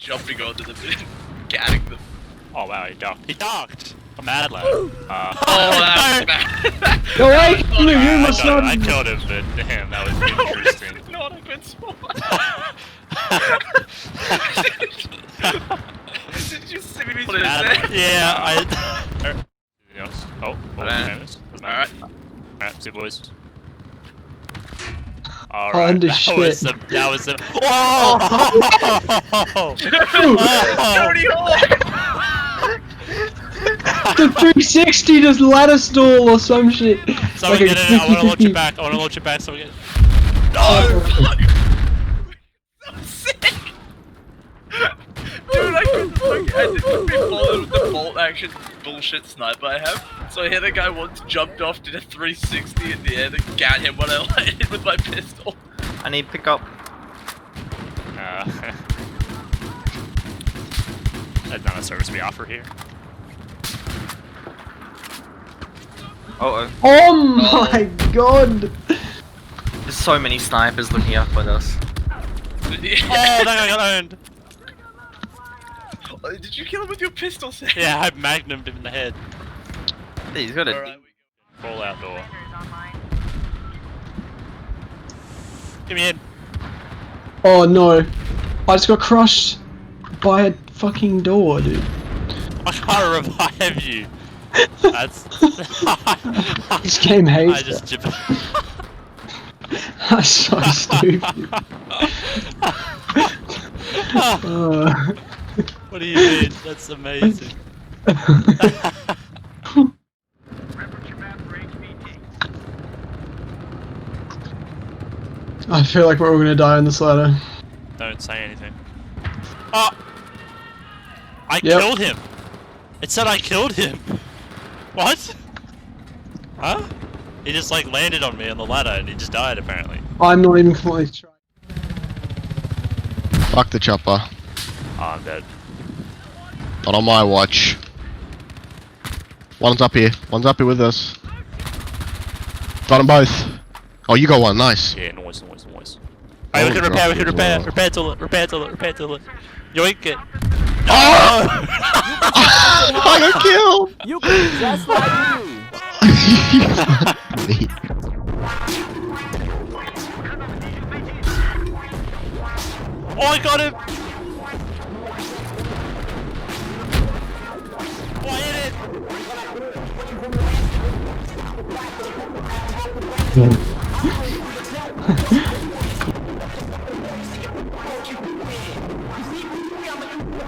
jumping onto them and catting them. Oh wow, he ducked. He ducked! A mad lad. Oh, that's bad. Go away from me, you must not. I killed him, but damn, that was interesting. Not a good spot. Did you see me put it there? Yeah, Anything else? Oh, Alright. Alright, see boys. Alright, Holy that shit. was some, Whoa! Cody Hall! The 360 just ladder stall or some shit. Someone Like a get in, I wanna launch 50-50. it back, someone get No! I'm sick! Dude, I couldn't fucking. I didn't be bothered with the bolt action bullshit sniper I have. So I hit a guy once, jumped off, did a 360 in the air, then got him when I hit him with my pistol. I need pickup. That's not a service we offer here. Uh oh. Oh my god! There's so many snipers looking out for us. Oh, that guy got owned! Did you kill him with your pistol, Sam? Yeah, I magnumed him in the head. He's got a. Alright, Fallout door. Get me in. Oh no. I just got crushed by a fucking door, dude. I can't revive you. That's. This game hates I just it. jib- That's so stupid. What do you mean? That's amazing. I feel like we're all gonna die on this ladder. Don't say anything. Oh! I Yep. killed him! It said I killed him! What? Huh? He just like landed on me on the ladder and he just died apparently. I'm not even completely trying. Fuck the chopper. Oh, I'm dead. Not on my watch. One's up here. One's up here with us. Got them both. Oh, you got one. Nice. Yeah, noise. Hey, we can repair, repair toilet. Yoink it. Oh! I got killed! You could just like you. Oh, I got him! Oh, I hit it!